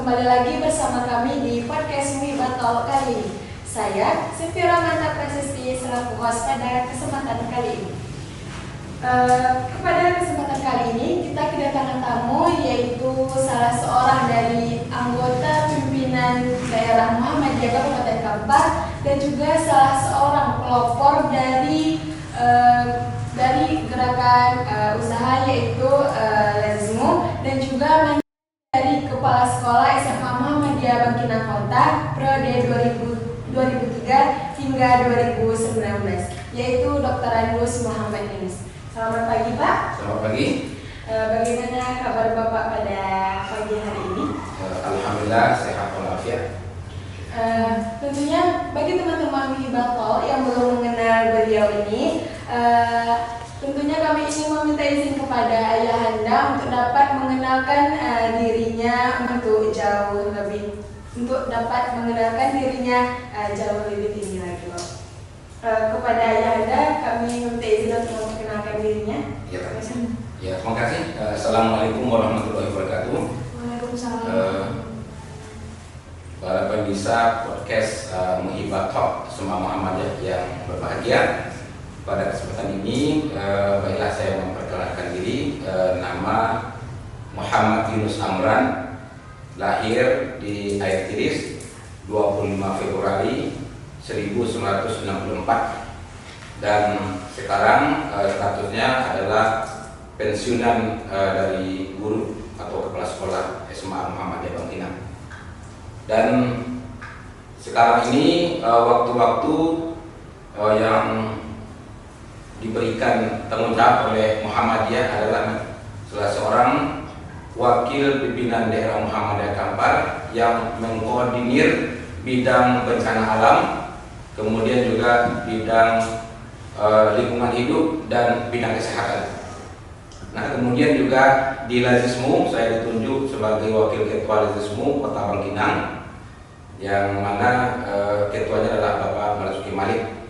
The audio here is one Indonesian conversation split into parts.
kembali lagi bersama kami di podcast Muhibah Talk kali ini. Saya, Siti Ramanta Prasisti, selaku host pada kesempatan kali ini. Pada kesempatan kali ini, kita kedatangan tamu, yaitu salah seorang dari anggota pimpinan daerah Muhammadiyah Kabupaten Kampar, dan juga salah seorang pelopor dari gerakan usaha, yaitu Lazismu, dan juga dari Kepala Sekolah SMA Muhammadiyah Bangkinang Kota periode 2003 hingga 2019, yaitu Dr. Andus Muhammad Yunus. Selamat pagi, Pak. Selamat pagi. Bagaimana kabar Bapak pada pagi hari ini? Alhamdulillah sehat walafiat. Tentunya bagi teman-teman Muhibah Talk yang belum mengenal beliau ini, tentunya kami ingin meminta izin kepada Ayahanda untuk dapat mengenalkan dirinya jauh lebih tinggi lagi, Pak. Kepada Ayahanda kami meminta izin untuk memperkenalkan dirinya. Ya, terima kasih. Assalamualaikum warahmatullahi wabarakatuh. Waalaikumsalam. Para pemirsa podcast Muhibah Talk semua Muhammadiyah yang berbahagia. Pada kesempatan ini, baiklah saya memperkenalkan diri. Nama Muhammad Yunus Amran, lahir di Air Tiris 25 Februari 1964, dan sekarang statusnya adalah pensiunan dari guru atau kepala sekolah SMA Muhammadiyah Bangkinang. Dan sekarang ini waktu-waktu yang diberikan tanggung jawab oleh Muhammadiyah adalah salah seorang wakil pimpinan daerah Muhammadiyah Kampar yang mengkoordinir bidang bencana alam, kemudian juga bidang lingkungan hidup dan bidang kesehatan. Nah, kemudian juga di Lazismu saya ditunjuk sebagai wakil ketua Lazismu Kota Bangkinang, yang mana ketuanya adalah Bapak Marzuki Malik,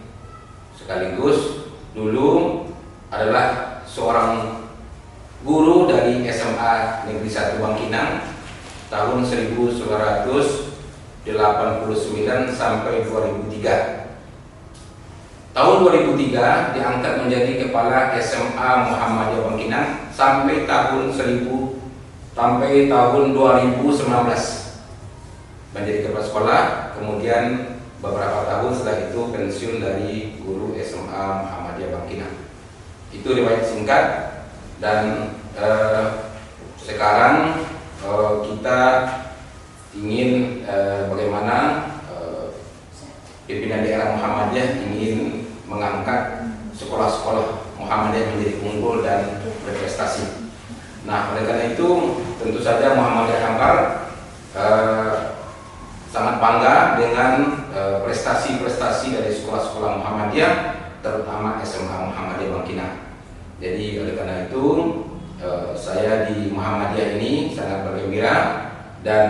sekaligus dulu adalah seorang guru dari SMA Negeri 1 Bangkinang tahun 1989 sampai 2003. Tahun 2003 diangkat menjadi kepala SMA Muhammadiyah Bangkinang sampai tahun 2019 menjadi kepala sekolah, kemudian beberapa tahun setelah itu pensiun dari guru SMA Muhammadiyah Bangkinang. Itu riwayat singkat, dan sekarang kita ingin bagaimana pimpinan daerah Muhammadiyah ingin mengangkat sekolah-sekolah Muhammadiyah menjadi unggul dan berprestasi. Nah, oleh karena itu tentu saja Muhammadiyah Kampar sangat bangga dengan prestasi-prestasi dari sekolah-sekolah Muhammadiyah, terutama SMA Muhammadiyah Bangkinang. Jadi oleh karena itu saya di Muhammadiyah ini sangat bergembira, dan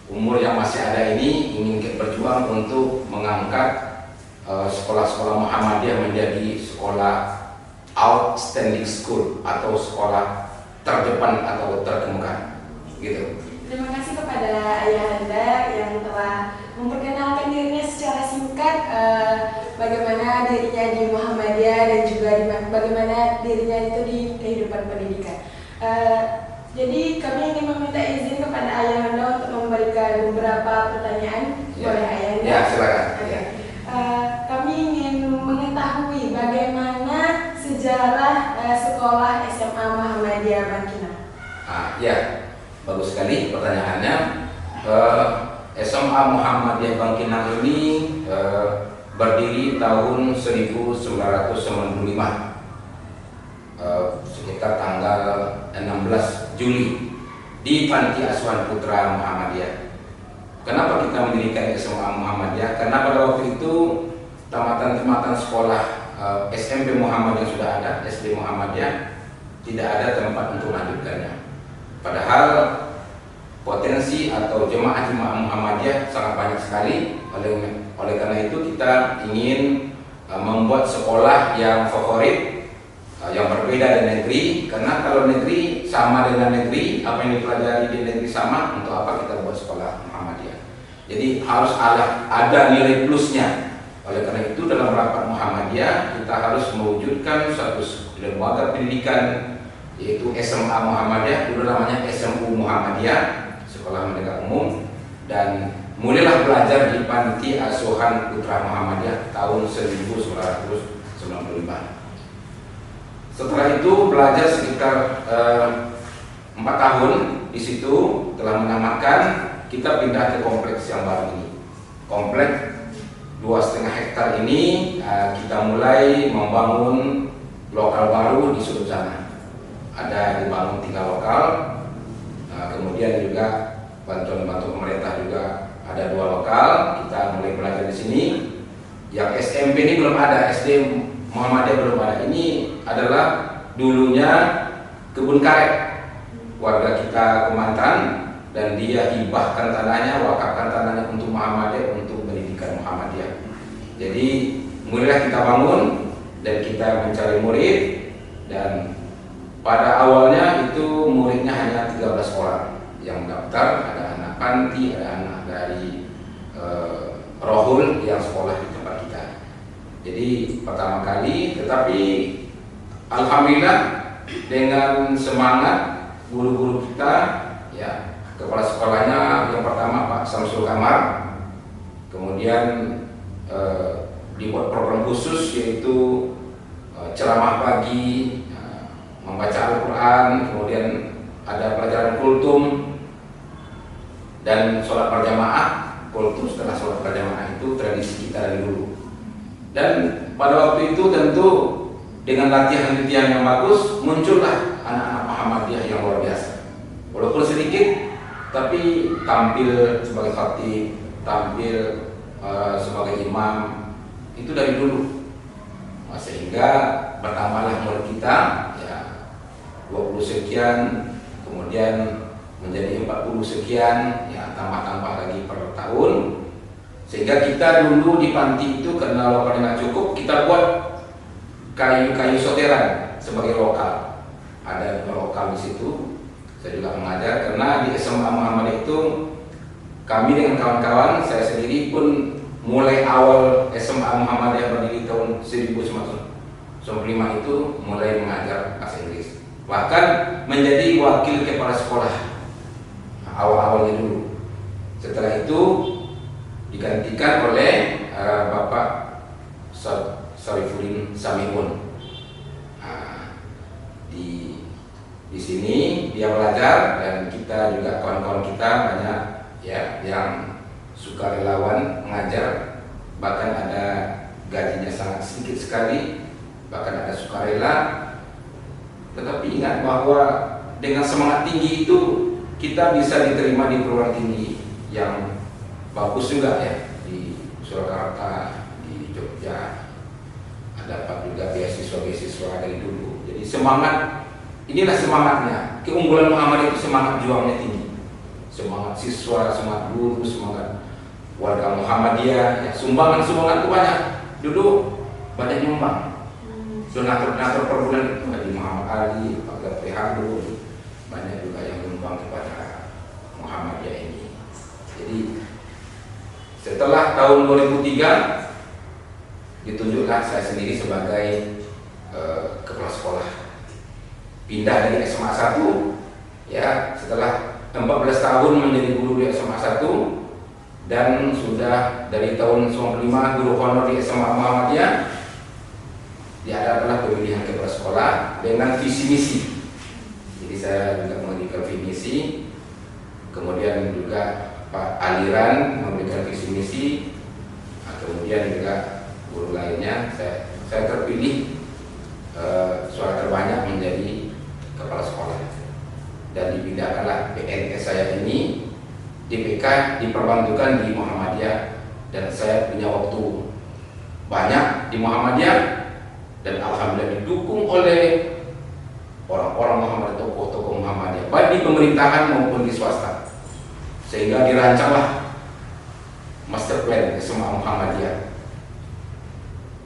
umur yang masih ada ini ingin berjuang untuk mengangkat sekolah-sekolah Muhammadiyah menjadi sekolah outstanding school atau sekolah terdepan atau terkemuka, gitu. Terima kasih kepada Ayahanda yang telah memperkenalkan dirinya secara singkat, bagaimana dirinya di Muhammadiyah dan juga bagaimana dirinya itu di kehidupan pendidikan. Jadi kami ingin meminta izin kepada Ayahanda untuk memberikan beberapa pertanyaan. Ya. Boleh Ayahanda? Ya, silakan. Okay. Kami ingin mengetahui bagaimana sejarah sekolah SMA Muhammadiyah Bangkinang. Ya. Bagus sekali pertanyaannya. SMA Muhammadiyah Bangkinang ini berdiri tahun 1995, sekitar tanggal 16 Juli di Panti Asuhan Putra Muhammadiyah. Kenapa kita mendirikan SMA Muhammadiyah? Karena pada waktu itu tamatan-tamatan sekolah SMP Muhammadiyah sudah ada, SD Muhammadiyah tidak ada tempat untuk melanjutkannya. Padahal potensi atau jemaah-jemaah Muhammadiyah sangat banyak sekali. Oleh karena itu kita ingin membuat sekolah yang favorit yang berbeda dengan negeri, karena kalau negeri sama dengan negeri, apa yang dipelajari di negeri sama, untuk apa kita buat sekolah Muhammadiyah? Jadi harus ada nilai plusnya. Oleh karena itu dalam rapat Muhammadiyah kita harus mewujudkan suatu lembaga pendidikan, yaitu SMA Muhammadiyah, dulu namanya SMU Muhammadiyah, Sekolah Menengah Umum, dan mulailah belajar di Panti Asuhan Putra Muhammadiyah tahun 1995. Setelah itu belajar sekitar 4 tahun di situ, telah menamatkan, kita pindah ke kompleks yang baru ini. Kompleks 2,5 hektar ini kita mulai membangun lokal baru di sudut sana. Ada dibangun 3 lokal, kemudian juga bantuan pemerintah juga ada 2 lokal. Kita mulai belajar di sini. Yang SMP ini belum ada, SD Muhammadiyah belum ada. Ini adalah dulunya kebun karet warga kita Kemantan, dan dia hibahkan tanahnya, wakafkan tanahnya untuk Muhammadiyah, untuk pendidikan Muhammadiyah. Jadi mulailah kita bangun dan kita mencari murid, dan pada awalnya itu muridnya hanya 13 orang yang daftar. Ada anak panti, ada anak dari Rohul yang sekolah di tempat kita. Jadi pertama kali, tetapi alhamdulillah dengan semangat guru-guru kita, ya, kepala sekolahnya yang pertama Pak Samsul Kamar, kemudian dibuat program khusus yaitu ceramah pagi, membaca Al-Quran, kemudian ada pelajaran kultum dan sholat berjamaah. Kultum setelah sholat berjamaah itu tradisi kita dari dulu. Dan pada waktu itu tentu dengan latihan-latihan yang bagus, muncullah anak-anak Muhammadiyah yang luar biasa. Walaupun sedikit, tapi tampil sebagai khatib, tampil sebagai imam, itu dari dulu. Sehingga bertambahlah murid kita, ya, 20 sekian, kemudian menjadi 40 sekian, ya, tambah-tambah lagi per tahun. Sehingga kita dulu di panti itu karena lokalnya nggak cukup, kita buat kayu-kayu soteran sebagai lokal. Ada 2 lokal di situ. Saya juga mengajar karena di SMA Muhammadiyah itu kami dengan kawan-kawan, saya sendiri pun mulai awal SMA Muhammadiyah berdiri tahun 1995 itu mulai mengajar bahasa Inggris. Bahkan menjadi wakil kepala sekolah awal-awalnya dulu. Setelah itu digantikan oleh Bapak Sarifuddin Samiun. Di sini dia belajar, dan kita juga kawan-kawan kita banyak, ya, yang suka relawan mengajar, bahkan ada gajinya sangat sedikit sekali, bahkan ada sukarela. Tetapi ingat bahwa dengan semangat tinggi itu kita bisa diterima di perguruan tinggi yang bagus juga, ya, di Surakarta, di Jogja, dapat juga beasiswa dari dulu. Jadi semangat, inilah semangatnya. Keunggulan Muhammadiyah itu semangat juangnya tinggi, semangat siswa, semangat guru, semangat warga Muhammadiyah, ya. Sumbangan itu banyak. Dulu banyak nyumbang, donatur per bulan itu Haji Muhammad Ali, Pak Gafri Hamdul, banyak juga yang nyumbang kepada Muhammadiyah ini. Jadi setelah tahun 2003 ditunjuklah saya sendiri sebagai kepala sekolah. Pindah dari SMA 1, ya, setelah 14 tahun menjadi guru di SMA 1, dan sudah dari tahun 95 guru honor di SMA Muhammadiyah. Diadakanlah pemilihan kepala sekolah dengan visi misi. Jadi saya juga memberikan visi misi, kemudian juga Pak Aliran memberikan visi misi, kemudian juga guru lainnya. Saya terpilih suara terbanyak menjadi kepala sekolah, dan dipindahkanlah PNS saya ini. DPK diperbantukan di Muhammadiyah, dan saya punya waktu banyak di Muhammadiyah, dan alhamdulillah didukung oleh orang-orang Muhammadiyah, tokoh-tokoh Muhammadiyah, baik di pemerintahan maupun di swasta. Sehingga dirancanglah master plan SMA Muhammadiyah.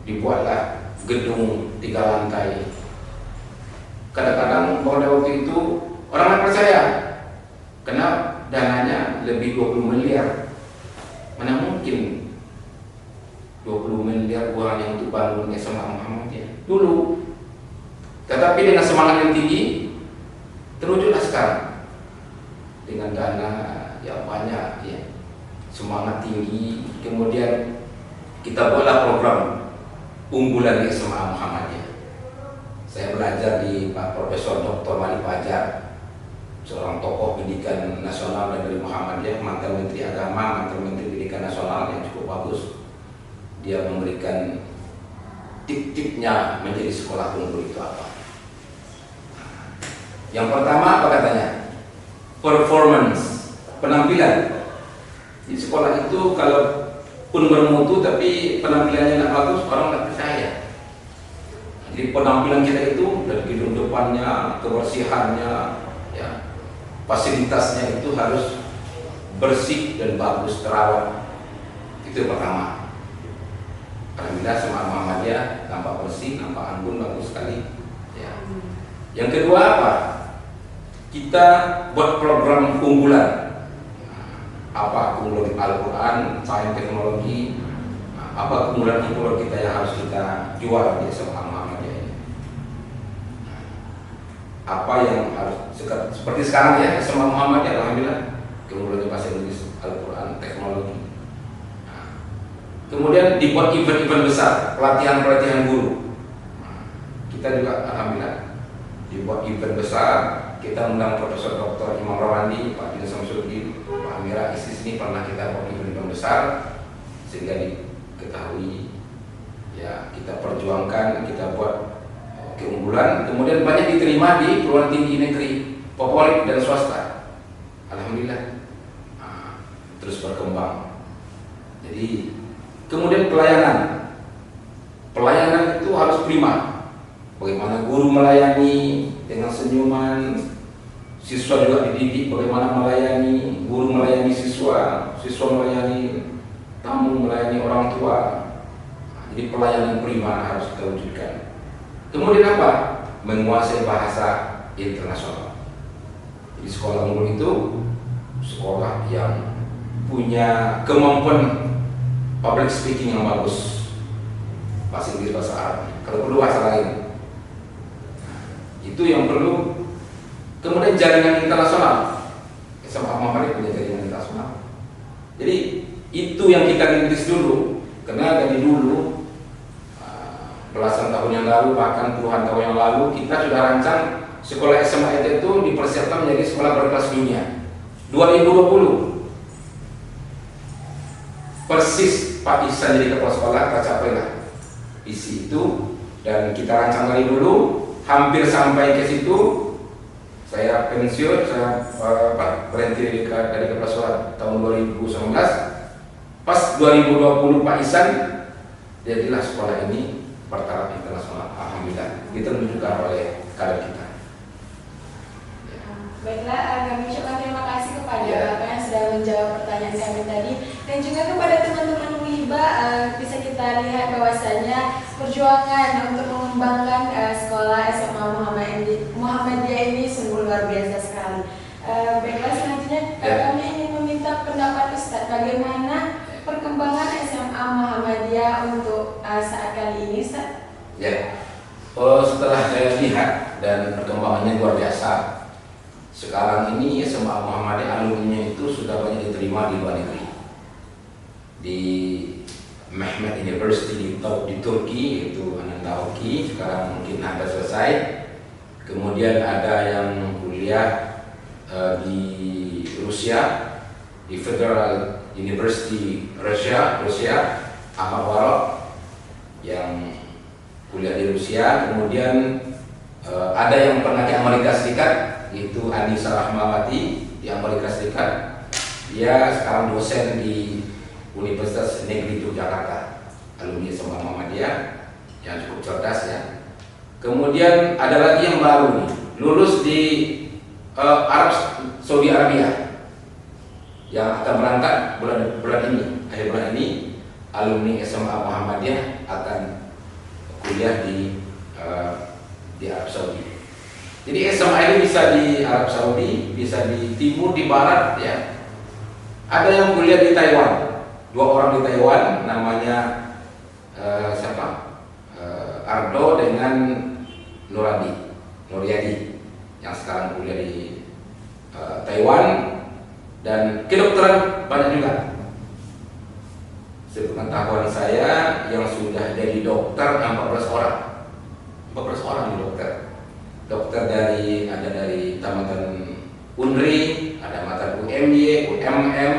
Dibuatlah gedung 3 lantai Kadang-kadang pada waktu itu orang nggak percaya, karena dananya lebih 20 miliar. Mana mungkin 20 miliar uang yang untuk bangun SMA Muhammadiyah dulu. Tetapi dengan semangat yang tinggi, terwujudlah sekarang dengan dana yang banyak, ya, semangat tinggi. Kemudian kita buatlah program unggulan di SMA Muhammadiyah. Saya belajar di Pak Profesor Dr. Mali Fajar, seorang tokoh pendidikan nasional dari Muhammadiyah, mantan Menteri Agama, mantan Menteri Pendidikan Nasional yang cukup bagus. Dia memberikan tip-tipnya menjadi sekolah unggul itu apa. Yang pertama apa katanya? Performance, penampilan. Di sekolah itu kalau pun bermutu tapi penampilannya tidak bagus, orang tidak percaya. Jadi penampilan kita itu dari gedung depannya, kebersihannya, ya, fasilitasnya itu harus bersih dan bagus, terawat. Itu yang pertama. Alhamdulillah SMA Muhammadiyah nampak bersih, nampak anggun, bagus sekali. Ya. Yang kedua apa? Kita buat program unggulan. Apa keunggulan Al-Quran, sains teknologi, apa keunggulan kita yang harus kita jual di SMA Muhammadiyah ini. Apa yang harus seperti sekarang ya SMA Muhammadiyah, alhamdulillah keunggulan bahasa Inggris, Al-Quran, teknologi. Kemudian dibuat event-event besar, pelatihan-pelatihan guru. Kita juga alhamdulillah dibuat event besar. Kita undang Profesor Dr. Imam Rawandi, Pak Dina Samsudin, Pak Amira Isis, ini pernah kita buat event besar sehingga diketahui, ya, kita perjuangkan, kita buat keunggulan. Kemudian banyak diterima di perguruan tinggi negeri, favorit dan swasta. Alhamdulillah, terus berkembang. Jadi kemudian pelayanan itu harus prima. Bagaimana guru melayani dengan senyuman, siswa juga dididik bagaimana melayani, guru melayani siswa, siswa melayani tamu, melayani orang tua. Jadi pelayanan prima harus kita wujudkan. Kemudian apa? Menguasai bahasa internasional. Jadi sekolah unggul itu sekolah yang punya kemampuan public speaking yang bagus, bahasa Inggris, bahasa Arab, kalau perlu bahasa lain. Itu yang perlu. Kemudian jaringan internasional. SMA Muhammadiyah punya jaringan internasional. Jadi itu yang kita rintis dulu, karena dari dulu belasan tahun yang lalu, bahkan puluhan tahun yang lalu, kita sudah rancang sekolah SMA itu dipersiapkan menjadi sekolah berkelas dunia. 2020 persis Pak Ihsan jadi kepala sekolah, tercapailah isi itu, dan kita rancang lagi dulu. Hampir sampai ke situ, saya pensiun, saya berhenti dari kepala sekolah tahun 2019. Pas 2020 Pak Ihsan, jadilah sekolah ini bertaraf internasional. Alhamdulillah, kita menunjukkan oleh kader kita. Baiklah, kami ucapkan terima kasih kepada Bapak yang sudah menjawab pertanyaan kami tadi, dan juga kepada teman-teman Wiba. Bisa kita lihat bahwasanya perjuangan untuk mengembangkan sekolah SMA Muhammadiyah ini sungguh luar biasa sekali. Baiklah, selanjutnya kami ingin meminta pendapat Ustadz bagaimana perkembangan SMA Muhammadiyah untuk saat kali ini, Ustadz? Ya, setelah saya lihat dan perkembangannya luar biasa. Sekarang ini SMA Muhammadiyah alumninya itu sudah banyak diterima di luar negeri. Di Mehmet University di Turki, yaitu Ananda Hoki, sekarang mungkin ada selesai. Kemudian ada yang kuliah di Rusia, di Federal University Rusia, Ahmad Warok yang kuliah di Rusia. Kemudian ada yang pernah di Amerika Serikat, yaitu Anissa Rahmawati di Amerika Serikat. Dia sekarang dosen di Universitas Negeri Yogyakarta, alumni SMA Muhammadiyah yang cukup cerdas ya. Kemudian ada lagi yang baru nih, lulus di Saudi Arabia, yang akan berangkat bulan ini, akhir bulan ini, alumni SMA Muhammadiyah akan kuliah di Arab Saudi. Jadi SMA ini bisa di Arab Saudi, bisa di timur, di barat, ya. Ada yang kuliah di Taiwan, 2 orang di Taiwan, namanya siapa? Ardo dengan Nuryadi, yang sekarang kuliah di Taiwan, dan kedokteran banyak juga. Sepengetahuan saya yang sudah jadi dokter 14 orang. 14 orang di dokter. Dokter ada dari tamatan Unri, ada tamatan UMY, UMM,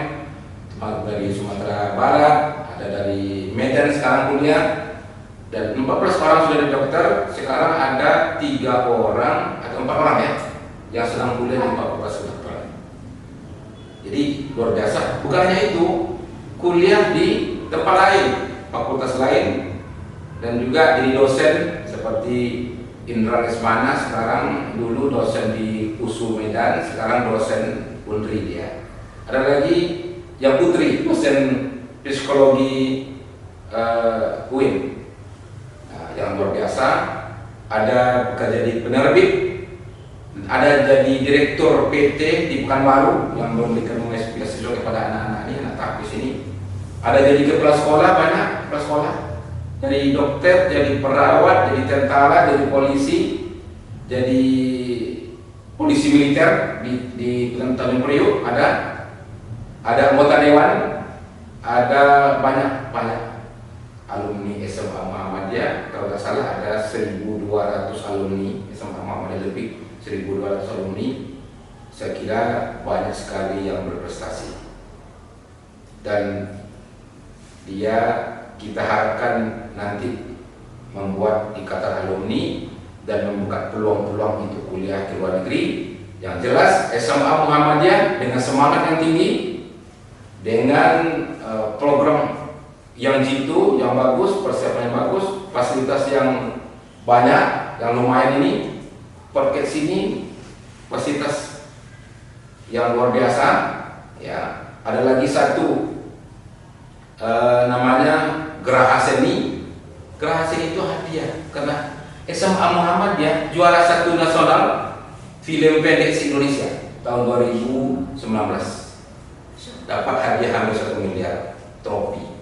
dari Sumatera Barat, ada dari Medan sekarang kuliah, dan 14 orang sudah di dokter. Sekarang ada 3 orang atau 4 orang ya yang sedang kuliah di fakultas kedokteran. Jadi luar biasa. Bukan hanya itu, kuliah di tempat lain, fakultas lain, dan juga jadi dosen seperti Indra Lesmana, sekarang dulu dosen di USU Medan, sekarang dosen Unri dia. Ada lagi yang putri, dosen psikologi UIN, yang luar biasa. Ada bekerja di penerbit, ada jadi direktur PT di Pekanbaru yang memberikan beasiswa kepada anak-anak ini, anak taktis ini. Ada jadi kepala sekolah, banyak kepala sekolah. Jadi dokter, jadi perawat, jadi tentara, jadi polisi, jadi polisi militer di Tanjung Priok, ada anggota dewan, ada banyak alumni SMA Muhammadiyah. Kalau tidak salah ada 1.200 alumni SMA Muhammadiyah, lebih 1.200 alumni. Saya kira banyak sekali yang berprestasi, dan kita harapkan nanti membuat ikatan alumni dan membuka peluang-peluang untuk kuliah ke luar negeri. Yang jelas SMA Muhammadiyah dengan semangat yang tinggi, dengan program yang jitu, yang bagus, persiapan yang bagus, fasilitas yang banyak, yang lumayan ini, podcast ini fasilitas yang luar biasa. Ya, ada lagi satu namanya Geraha Seni. Geraha Seni itu hadiah karena SMA Muhammadiyah juara 1 nasional film pendek se-Indonesia tahun 2019, dapat hadiah hampir 1 miliar trofi.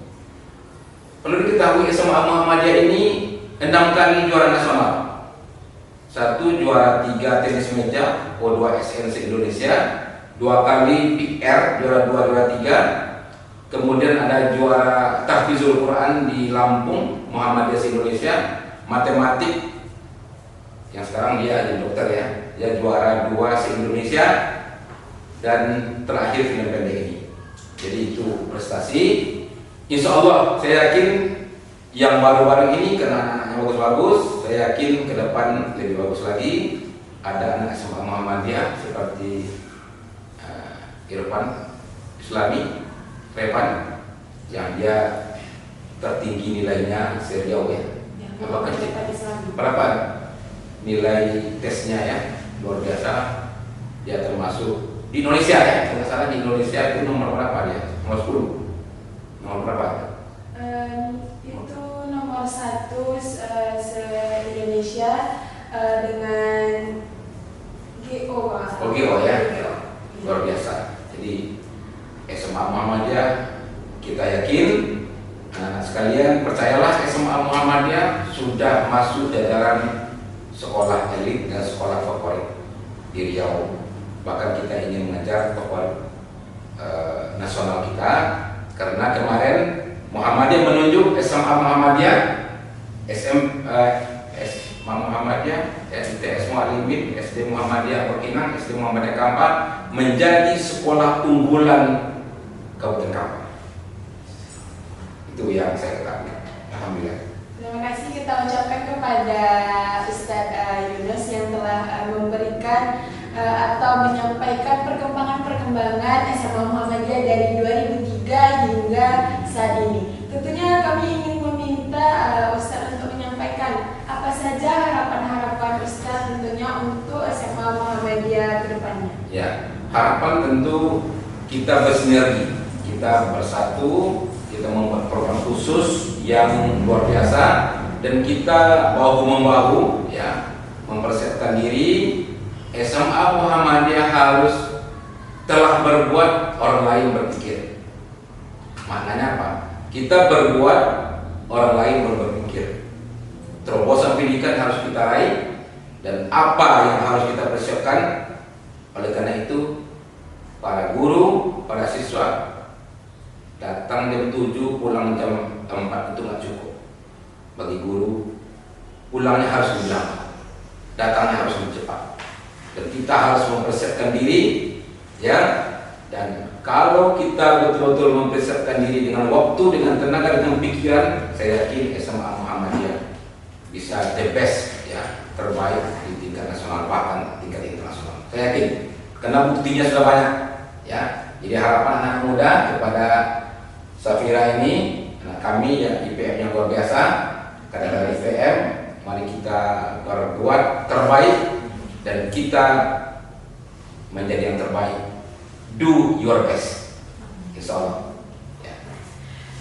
Perlu diketahui SMA Muhammadiyah ini 6 kali juara nasional. 1 juara 3 tenis meja O2SN se-Indonesia, 2 kali PR juara 2 juara 3. Kemudian ada juara tahfizul Quran di Lampung, Muhammadiyah se-Indonesia, matematik yang sekarang dia jadi dokter ya, dia juara 2 se-Indonesia, dan terakhir film pendek ini. Jadi itu prestasi. Insya Allah saya yakin yang baru-baru ini karena anak-anaknya bagus-bagus, saya yakin ke depan lebih bagus lagi. Ada anak SMA Muhammadiyah seperti Irfan Islami, Revan, yang dia tertinggi nilainya seriau ya. Berapa nilai tesnya ya, luar biasa. Dia termasuk di Indonesia ya, tidak salah di Indonesia itu nomor berapa dia? Nomor 10. Nomor berapa? Itu nomor 1 se-Indonesia dengan GO. Oh GO ya, luar biasa. Jadi SMA Muhammadiyah, kita yakin anak-anak sekalian, percayalah SMA Muhammadiyah sudah masuk jajaran sekolah elit dan sekolah favorit di Riau. Bahkan kita ingin mengejar tokoh nasional kita, karena kemarin Muhammadiyah menunjuk SMA Muhammadiyah, Muhammadiyah, STS Mualimin, SD Muhammadiyah Berkinang, SD Muhammadiyah Kampar menjadi sekolah unggulan Kabupaten Kampar. Itu yang saya ketahui. Alhamdulillah. Terima kasih kita ucapkan kepada Ustadz Yunus yang telah memberikan atau menyampaikan perkembangan SMA Muhammadiyah dari 2003 hingga saat ini. Tentunya kami ingin meminta Ustadz untuk menyampaikan apa saja harapan-harapan Ustadz tentunya untuk SMA Muhammadiyah ke depannya. Ya, harapan tentu kita bersinergi, kita bersatu, kita membuat program khusus yang luar biasa, dan kita bahu membahu ya, mempersiapkan diri SMA Muhammadiyah harus telah berbuat, orang lain berpikir. Maknanya apa? Kita berbuat, orang lain berpikir. Terobosan pendidikan harus kita raih, dan apa yang harus kita persiapkan. Oleh karena itu, para guru, para siswa, datang jam 7, pulang jam 4 itu nggak cukup. Bagi guru, pulangnya harus lebih lama, datangnya harus lebih cepat. Dan kita harus mempersiapkan diri, ya. Dan kalau kita betul-betul mempersiapkan diri dengan waktu, dengan tenaga, dengan pikiran, saya yakin SMA Muhammadiyah bisa the best, ya, terbaik di tingkat nasional, bahkan tingkat internasional. Saya yakin, karena buktinya sudah banyak, ya. Jadi harapan anak muda kepada Safira ini, anak kami yang IPM yang luar biasa, kadang-kadang IPM, mari kita berbuat terbaik dan kita menjadi yang terbaik. Do your best, insya Allah. Ya.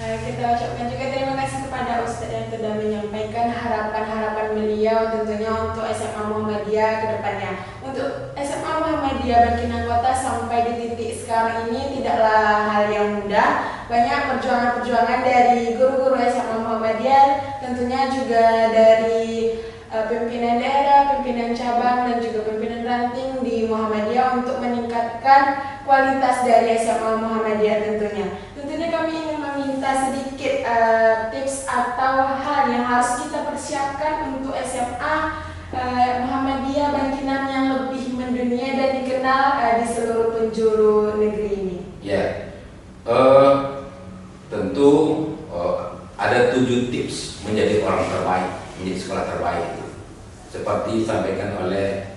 Kita ucapkan juga terima kasih kepada Ustadz yang sudah menyampaikan harapan-harapan beliau tentunya untuk SMA Muhammadiyah ke depannya. Untuk SMA Muhammadiyah Bangkinang Kota sampai di titik sekarang ini tidaklah hal yang mudah. Banyak perjuangan-perjuangan dari guru-guru SMA Muhammadiyah, tentunya juga dari pimpinan daerah, pimpinan cabang, dan juga pimpinan ranting di Muhammadiyah untuk meningkatkan kualitas dari SMA Muhammadiyah tentunya. Tentunya kami ingin meminta sedikit tips atau hal yang harus kita persiapkan untuk SMA Muhammadiyah Bangkinang yang lebih mendunia dan dikenal di seluruh penjuru negeri ini. Ya, tentu ada 7 tips menjadi orang terbaik, menjadi sekolah terbaik. Seperti disampaikan oleh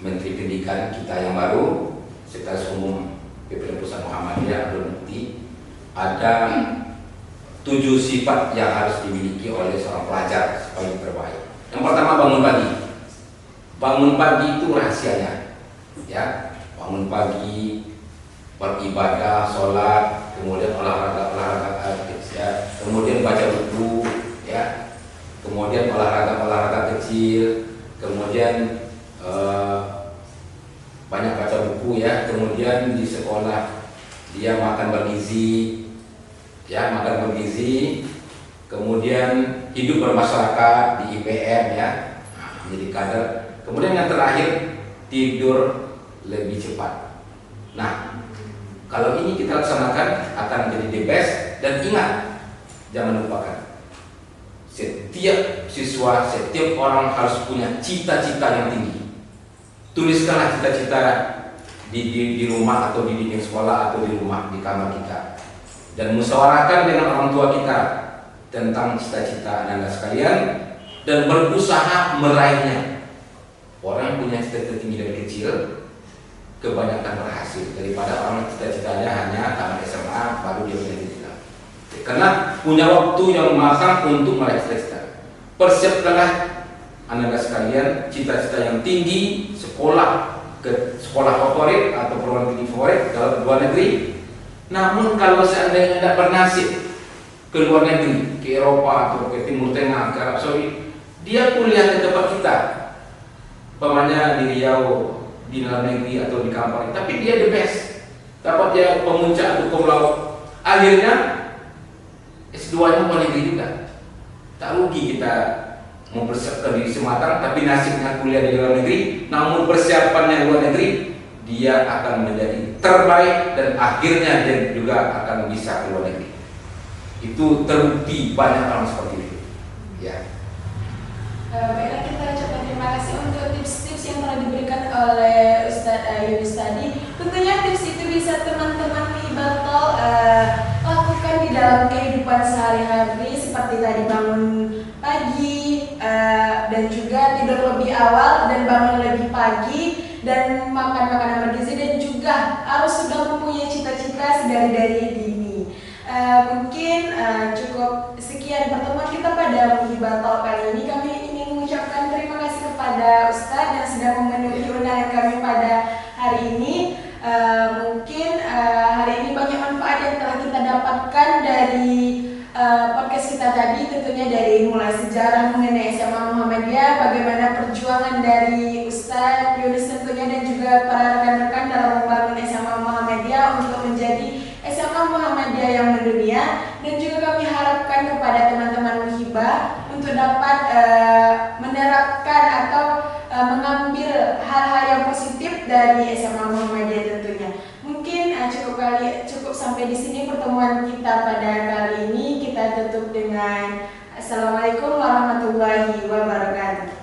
Menteri Pendidikan kita yang baru, Sekretaris Umum PPD Pusat Muhammadiyah Abdul Mukti, ada 7 sifat yang harus dimiliki oleh seorang pelajar supaya terbaik. Yang pertama, bangun pagi. Bangun pagi itu rahasianya, ya. Bangun pagi, beribadah, sholat, kemudian olahraga, ya. Kemudian baca buku, ya. Kemudian olahraga kecil, kemudian banyak baca buku, ya. Kemudian di sekolah dia makan bergizi, ya, makan bergizi. Kemudian hidup bermasyarakat di IPM, ya, menjadi kader. Kemudian yang terakhir, tidur lebih cepat. Nah, kalau ini kita laksanakan akan menjadi the best. Dan ingat, jangan lupakan, setiap siswa, setiap orang harus punya cita-cita yang tinggi. Tuliskanlah cita-cita di rumah atau di dinding sekolah atau di rumah, di kamar kita, dan musyawarahkan dengan orang tua kita tentang cita-cita Anda sekalian dan berusaha meraihnya. Orang yang punya cita-cita tinggi dari kecil kebanyakan berhasil daripada orang yang cita-citanya hanya tamat SMA baru dia punya cita-cita. Karena punya waktu yang matang untuk meraih cita-cita. Persiapkanlah Anda sekalian cita-cita yang tinggi, sekolah ke sekolah favorit atau perguruan tinggi favorit dalam luar negeri. Namun kalau seandainya Anda bernasib ke luar negeri, ke Eropa atau ke Timur Tengah, ke Arab Saudi, dia kuliah ke tempat kita, pamannya di Riau, di dalam negeri atau di kampung, tapi dia the best, dapat dia pemuncak atau cum laude, akhirnya S2-nya luar negeri juga. Tak rugi kita mempersiapkan diri sematang, tapi nasibnya kuliah di luar negeri, namun persiapannya luar negeri, dia akan menjadi terbaik dan akhirnya dia juga akan bisa ke luar negeri. Itu terbukti banyak orang seperti itu, ya. Baiklah, kita ucapkan terima kasih untuk tips-tips yang telah diberikan oleh Ustadz Yunus tadi. Tentunya tips itu bisa teman-teman Hibatul lakukan di dalam kehidupan sehari-hari, seperti tadi bangun pagi dan juga tidur lebih awal dan bangun lebih pagi dan makan makanan bergizi, dan juga harus sudah mempunyai cita-cita dari dini. Mungkin cukup sekian pertemuan kita pada Hibatul kali ini. Kami ingin mengucapkan terima kasih kepada Ustadz yang sudah memenuhi undangan kami pada hari ini. Mungkin hari ini banyak manfaat yang telah kita dapatkan dari podcast kita tadi, tentunya dari mulai sejarah mengenai SMA Muhammadiyah, bagaimana perjuangan dari Ustadz Yunus tentunya juga para rekan-rekan dalam membangun SMA Muhammadiyah untuk menjadi SMA Muhammadiyah yang mendunia. Dan juga kami harapkan kepada teman-teman muhibah untuk dapat menerapkan atau mengambil hal-hal yang positif dari SMA Muhammadiyah tentunya. Mungkin cukup sampai di sini pertemuan kita pada kali ini. Kita tutup dengan Assalamualaikum warahmatullahi wabarakatuh.